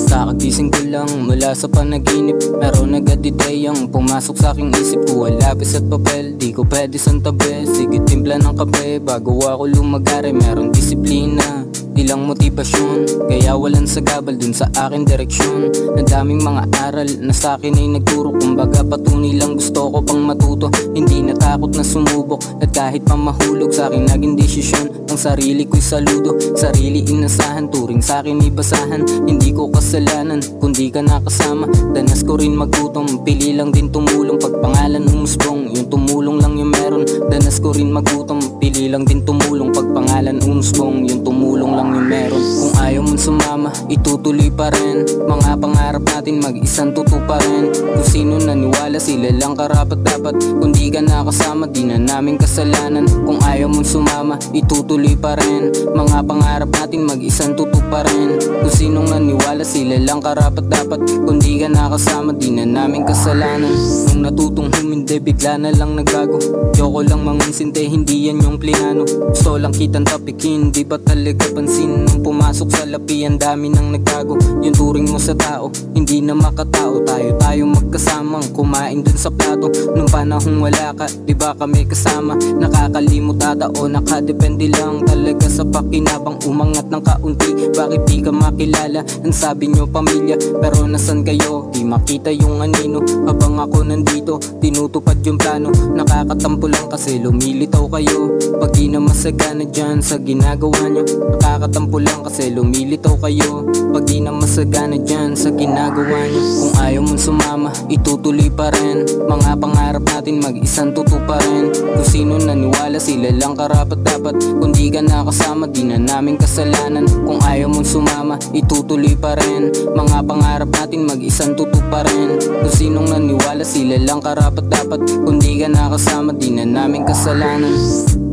Kakagising ko lang mula sa panaginip, meron agad ideyang pumasok sa aking isip. Kuha lapis at papel, di ko pwede santabi. Sige timpla ng kape bago ako lumagari. Meron disiplina, ilang motibasyon, kaya walang sagabal dun sa akin direksyon. Ang daming mga aral na sa akin ay nagturo. Kumbaga patunay lang gusto ko pang matuto. Hindi natakot na sumubok at kahit pa mahulog sa akin naging desisyon. Ang sarili ko'y saludo, sarili inasahan, turing sa akin ibasahan. Hindi ko kasalanan kundi ka nakasama. Danas ko rin magutom, pili lang din tumulong. Pag pangalan umusbong, yung tumulong lang yung meron. Danas ko rin magutom, pili lang din tumulong. Pag pangalan umusbong, yung tumulong lang yung meron. Kung ayaw mong sumama, itutuloy pa rin. Mga pangarap natin mag-isang tutuparin. Kung sino naniwala sila lang karapat dapat. Kung di ka nakasama, di na namin kasalanan. Kung ayaw mong sumama, itutuloy pa rin. Mga pangarap natin mag-isang tutuparin. Kung sinong naniwala sila lang karapat dapat. Kung di ka nakasama, di na namin kasalanan. Nung natutong humindi, bigla na lang nagbago. Yoko lang manginsinte, hindi yan yung plinano. Gusto lang kitang tapikin, di ba talaga pansin? Nung pumasok sa lapi, ang dami nang nagbago. Yung turing mo sa tao, hindi na makatao. Tayo magkasamang kumain dun sa plato. Nung panahong wala ka, di ba kami kasama? Nakakalimot ata o nakadepende lang talaga sa pakinabang. Umangat ng kaunti, bakit di ka makilala? Ang sabi nyo pamilya, pero nasan kayo? Di makita yung anino, habang ako nandito, tinutupad yung plano. Nakakatampo lang kasi lumilitaw kayo. Pag di na masagana dyan sa ginagawa nyo, nakakatampo lang kasi lumilitaw kayo. Pag di na masagana dyan sa ginagawa nyo. Kung ayaw mong sumama, itutuloy pa rin. Mga pangarap natin mag-isang tutuparin. Kung sino naniwala sila lang karapat dapat. Kung di ka nakasama, di na namin kasalanan. Kung ayaw mong sumama, itutuloy pa rin. Mga pangarap natin mag-isang tutuparin. Kung sinong naniwala sila lang karapat dapat. Kung di ka nakasama, di na namin kasalanan.